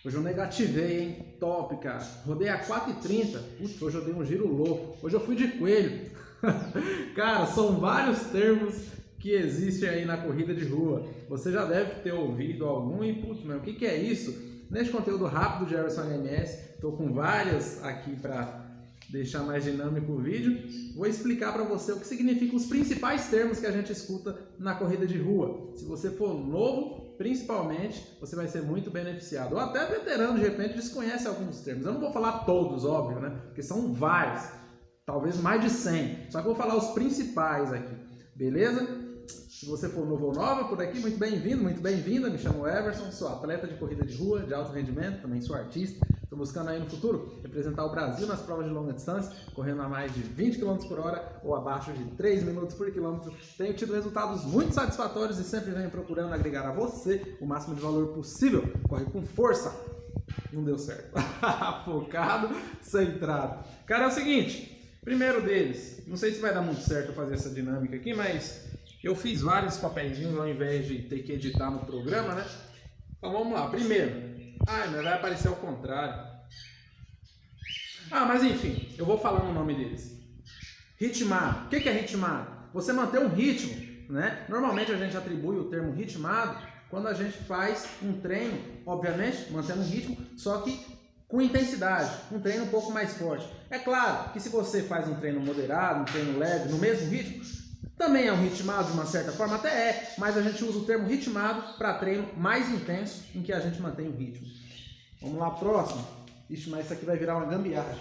Hoje eu negativei, hein? Top, cara. Rodei a 4,30. Putz, hoje eu dei um giro louco. Hoje eu fui de coelho. Cara, são vários termos que existem aí na corrida de rua. Você já deve ter ouvido algum e, putz, mas o que é isso? Neste conteúdo rápido de Everson HMS, estou com vários aqui para deixar mais dinâmico o vídeo. Vou explicar para você o que significam os principais termos que a gente escuta na corrida de rua. Se você for novo, principalmente, você vai ser muito beneficiado. Ou até veterano, de repente, desconhece alguns termos. Eu não vou falar todos, óbvio, né? Porque são vários. Talvez mais de 100. Só que eu vou falar os principais aqui. Beleza? Se você for novo ou nova por aqui, muito bem-vindo, muito bem-vinda. Me chamo Everson, sou atleta de corrida de rua, de alto rendimento, também sou artista. Estou buscando aí no futuro representar o Brasil nas provas de longa distância, correndo a mais de 20 km por hora ou abaixo de 3 minutos por quilômetro. Tenho tido resultados muito satisfatórios e sempre venho procurando agregar a você o máximo de valor possível. Corre com força. Não deu certo. Focado, centrado. Cara, é o seguinte, primeiro deles, não sei se vai dar muito certo eu fazer essa dinâmica aqui, mas eu fiz vários papeizinhos ao invés de ter que editar no programa, né? Então vamos lá. Primeiro, mas vai aparecer ao contrário. Mas enfim, eu vou falando o nome deles. Ritmado. O que é ritmado? Você manter um ritmo, né? Normalmente a gente atribui o termo ritmado quando a gente faz um treino, obviamente, mantendo um ritmo, só que com intensidade, um treino um pouco mais forte. É claro que se você faz um treino moderado, um treino leve, no mesmo ritmo, também é um ritmado de uma certa forma, até é, mas a gente usa o termo ritmado para treino mais intenso, em que a gente mantém o ritmo. Vamos lá, próximo. Ixi, mas isso aqui vai virar uma gambiarra.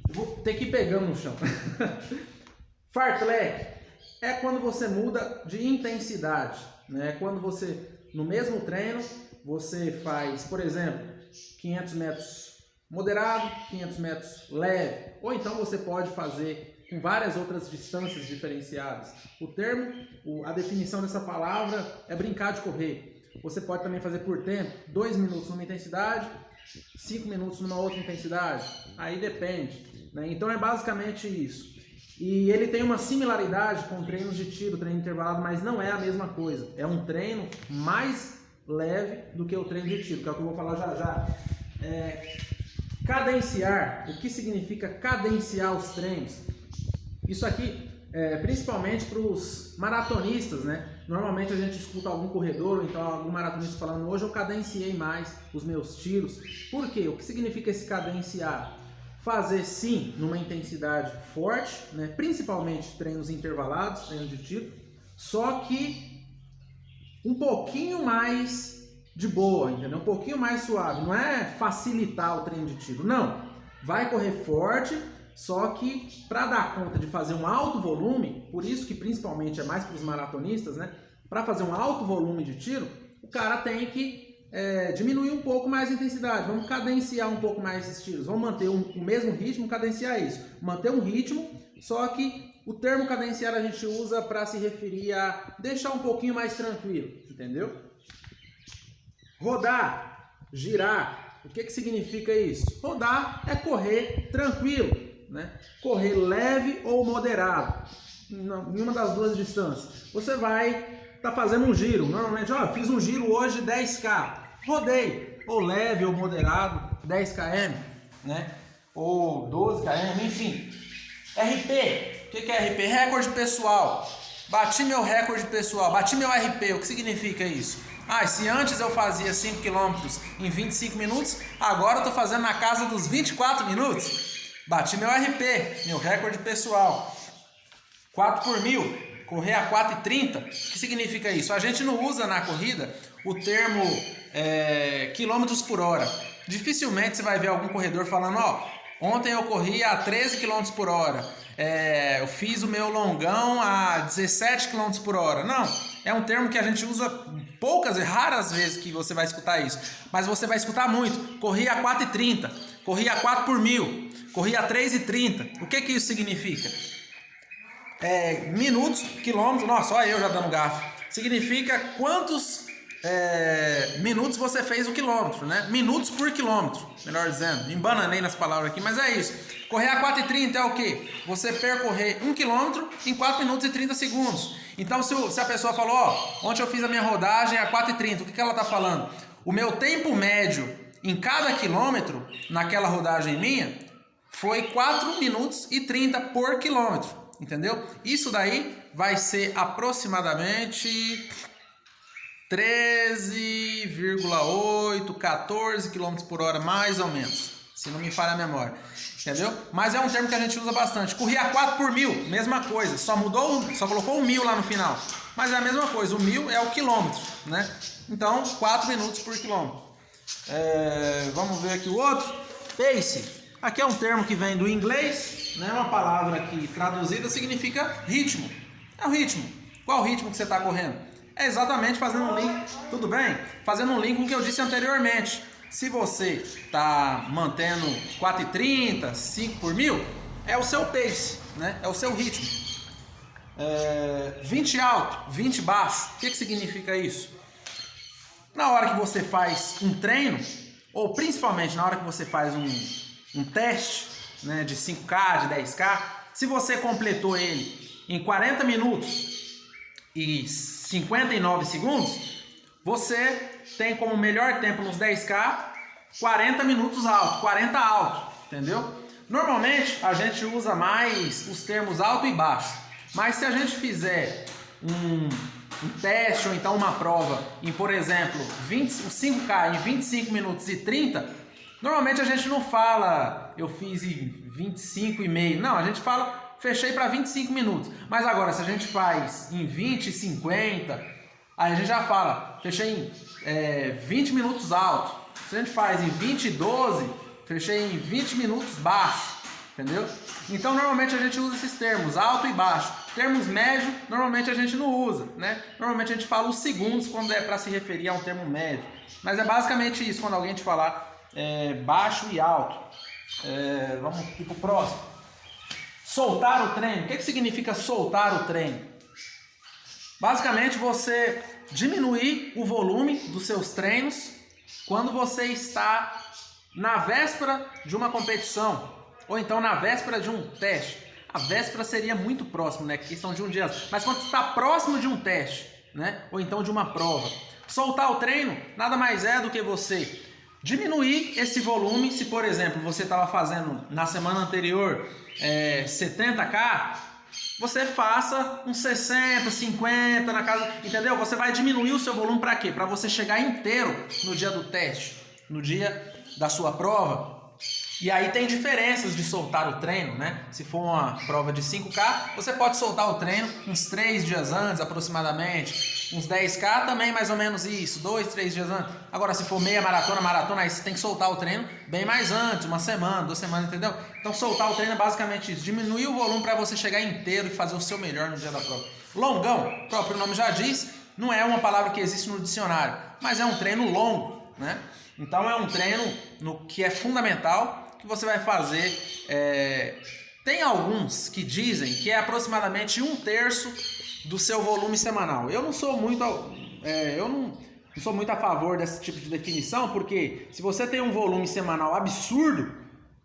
Vou ter que ir pegando no chão. Fartlek é quando você muda de intensidade, né? Quando você, no mesmo treino, você faz, por exemplo, 500 metros moderado, 500 metros leve, ou então você pode fazer com várias outras distâncias diferenciadas. O termo, a definição dessa palavra é brincar de correr. Você pode também fazer por tempo, 2 minutos numa intensidade, 5 minutos numa outra intensidade. Aí depende, né? Então é basicamente isso. E ele tem uma similaridade com treinos de tiro, treino intervalado, mas não é a mesma coisa. É um treino mais leve do que o treino de tiro, que é o que eu vou falar já já. Cadenciar. O que significa cadenciar os treinos? Isso aqui, principalmente para os maratonistas, né? Normalmente a gente escuta algum corredor ou então algum maratonista falando: hoje eu cadenciei mais os meus tiros. Por quê? O que significa esse cadenciar? Fazer sim numa intensidade forte, né? Principalmente treinos intervalados, treinos de tiro, só que um pouquinho mais de boa, entendeu? Um pouquinho mais suave. Não é facilitar o treino de tiro, não. Vai correr forte. Só que para dar conta de fazer um alto volume, por isso que principalmente é mais para os maratonistas, né? Para fazer um alto volume de tiro, o cara tem que diminuir um pouco mais a intensidade. Vamos cadenciar um pouco mais esses tiros. Vamos manter o mesmo ritmo, cadenciar isso. Manter um ritmo, só que o termo cadenciar a gente usa para se referir a deixar um pouquinho mais tranquilo, entendeu? Rodar, girar. O que significa isso? Rodar é correr tranquilo. Né? Correr leve ou moderado, em uma das duas distâncias. Você vai estar fazendo um giro. Normalmente, fiz um giro hoje 10km. Rodei, ou leve ou moderado, 10km, né? Ou 12km, enfim. RP. O que é RP? Recorde pessoal. Bati meu recorde pessoal, bati meu RP. O que significa isso? Se antes eu fazia 5 km em 25 minutos, agora eu estou fazendo na casa dos 24 minutos. Bati meu RP, meu recorde pessoal. 4 por 1000, correr a 4,30. O que significa isso? A gente não usa na corrida o termo quilômetros por hora. Dificilmente você vai ver algum corredor falando: ontem eu corri a 13 km por hora. Eu fiz o meu longão a 17 km por hora. Não, é um termo que a gente usa poucas e raras vezes que você vai escutar isso. Mas você vai escutar muito. Corri a 4,30, corri a 4 por 1000. Corri a 3,30. O que isso significa? Minutos, quilômetros. Nossa, olha eu já dando garfo. Significa quantos minutos você fez o quilômetro, né? Minutos por quilômetro, melhor dizendo. Me embananei nas palavras aqui, mas é isso. Correr a 4,30 é o quê? Você percorrer 1 quilômetro em 4 minutos e 30 segundos. Então, se a pessoa falou: ontem eu fiz a minha rodagem a 4,30, o que ela está falando? O meu tempo médio em cada quilômetro, naquela rodagem minha, foi 4 minutos e 30 por quilômetro, entendeu? Isso daí vai ser aproximadamente 13,8, 14 km por hora, mais ou menos, se não me falha a memória, entendeu? Mas é um termo que a gente usa bastante. Corri a 4 por 1000, mesma coisa, só colocou o 1000 lá no final, mas é a mesma coisa, o 1000 é o quilômetro, né? Então, 4 minutos por quilômetro. Vamos ver aqui o outro. Pace. Aqui é um termo que vem do inglês, né? Uma palavra que traduzida significa ritmo. É o ritmo. Qual o ritmo que você está correndo? É exatamente fazendo um link, tudo bem? Fazendo um link com o que eu disse anteriormente. Se você está mantendo 4,30, 5 por 1000, é o seu pace, né? É o seu ritmo. 20 alto, 20 baixo. O que significa isso? Na hora que você faz um treino, ou principalmente na hora que você faz um teste, né, de 5K, de 10K, se você completou ele em 40 minutos e 59 segundos, você tem como melhor tempo nos 10K 40 minutos alto, 40 alto, entendeu? Normalmente a gente usa mais os termos alto e baixo, mas se a gente fizer um teste ou então uma prova em, por exemplo, 5K em 25 minutos e 30, normalmente a gente não fala eu fiz em 25,5, não, a gente fala fechei para 25 minutos. Mas agora, se a gente faz em 20 e 50, aí a gente já fala fechei em 20 minutos alto. Se a gente faz em 20 e 12, fechei em 20 minutos baixo, entendeu? Então normalmente a gente usa esses termos, alto e baixo. Termos médio, normalmente a gente não usa, né? Normalmente a gente fala os segundos quando é para se referir a um termo médio. Mas é basicamente isso, quando alguém te falar baixo e alto. Vamos aqui para o próximo. Soltar o treino. O que significa soltar o treino? Basicamente você diminuir o volume dos seus treinos quando você está na véspera de uma competição ou então na véspera de um teste. A véspera seria muito próximo, né? Questão de um dia. Mas quando está próximo de um teste, né? Ou então de uma prova. Soltar o treino nada mais é do que você diminuir esse volume. Se, por exemplo, você estava fazendo na semana anterior 70K, você faça uns 60, 50 na casa, entendeu? Você vai diminuir o seu volume para quê? Para você chegar inteiro no dia do teste, no dia da sua prova. E aí tem diferenças de soltar o treino, né? Se for uma prova de 5K, você pode soltar o treino uns 3 dias antes, aproximadamente. Uns 10K também, mais ou menos isso, 2, 3 dias antes. Agora, se for meia maratona, aí você tem que soltar o treino bem mais antes, uma semana, 2 semanas, entendeu? Então, soltar o treino é basicamente isso. Diminuir o volume para você chegar inteiro e fazer o seu melhor no dia da prova. Longão, o próprio nome já diz, não é uma palavra que existe no dicionário, mas é um treino longo, né? Então, é um treino que é fundamental, que você vai fazer. Tem alguns que dizem que é aproximadamente 1/3 do seu volume semanal. Eu não sou muito a favor desse tipo de definição, porque se você tem um volume semanal absurdo,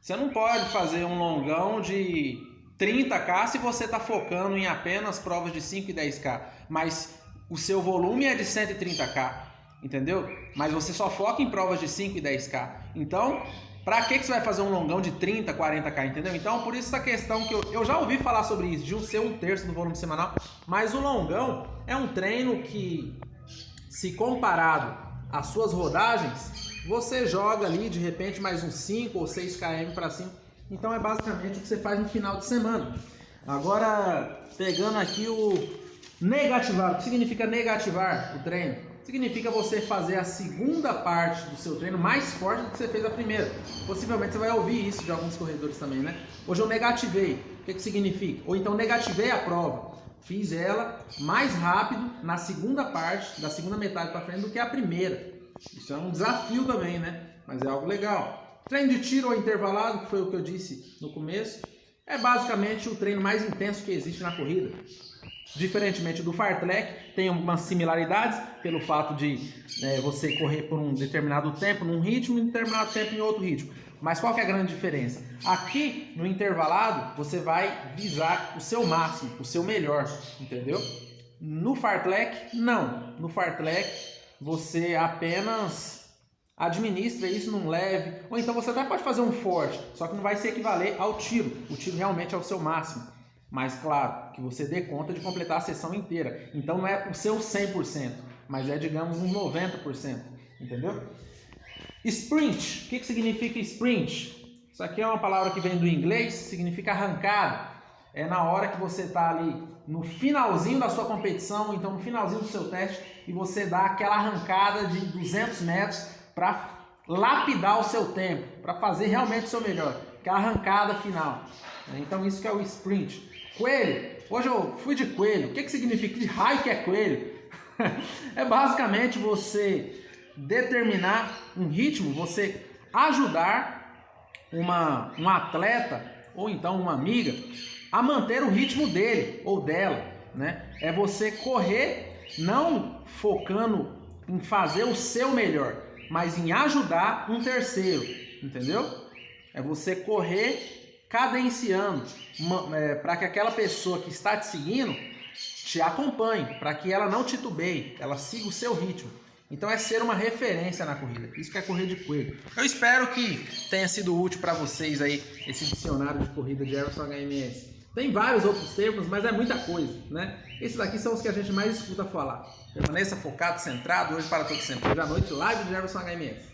você não pode fazer um longão de 30K se você está focando em apenas provas de 5 e 10K, mas o seu volume é de 130K, entendeu? Mas você só foca em provas de 5 e 10K. Então, pra que você vai fazer um longão de 30, 40K, entendeu? Então, por isso essa questão que eu já ouvi falar sobre isso, de ser 1/3 do volume semanal, mas o longão é um treino que, se comparado às suas rodagens, você joga ali, de repente, mais uns 5 ou 6 km para cima. Então, é basicamente o que você faz no final de semana. Agora, pegando aqui o negativar. O que significa negativar o treino? Significa você fazer a segunda parte do seu treino mais forte do que você fez a primeira. Possivelmente você vai ouvir isso de alguns corredores também, né? Hoje eu negativei. O que significa? Ou então negativei a prova. Fiz ela mais rápido na segunda parte, da segunda metade para frente do que a primeira. Isso é um desafio também, né? Mas é algo legal. Treino de tiro ou intervalado, que foi o que eu disse no começo, é basicamente o treino mais intenso que existe na corrida. Diferentemente do fartlek, tem umas similaridades pelo fato de você correr por um determinado tempo num ritmo e um determinado tempo em outro ritmo. Mas qual que é a grande diferença? Aqui no intervalado você vai visar o seu máximo, o seu melhor, entendeu? No fartlek, não. No fartlek você apenas administra isso num leve, ou então você até pode fazer um forte, só que não vai se equivaler ao tiro. O tiro realmente é o seu máximo. Mas claro, que você dê conta de completar a sessão inteira. Então não é o seu 100%, mas é, digamos, uns 90%. Entendeu? Sprint. O que significa sprint? Isso aqui é uma palavra que vem do inglês, significa arrancada. É na hora que você está ali no finalzinho da sua competição, então no finalzinho do seu teste, e você dá aquela arrancada de 200 metros para lapidar o seu tempo, para fazer realmente o seu melhor. Aquela arrancada final. Então isso que é o sprint. Coelho. Hoje eu fui de coelho. O que significa? Que raio que é coelho? É basicamente você determinar um ritmo, você ajudar um atleta ou então uma amiga a manter o ritmo dele ou dela, né? É você correr não focando em fazer o seu melhor, mas em ajudar um terceiro, entendeu? É você correr cadenciando para que aquela pessoa que está te seguindo te acompanhe, para que ela não titubeie, ela siga o seu ritmo. Então é ser uma referência na corrida. Isso que é correr de coelho. Eu espero que tenha sido útil para vocês aí esse dicionário de corrida de Everson HMS. Tem vários outros termos, mas é muita coisa, né? Esses aqui são os que a gente mais escuta falar. Permaneça focado, centrado, hoje para todo sempre. Hoje à noite, live de Everson HMS.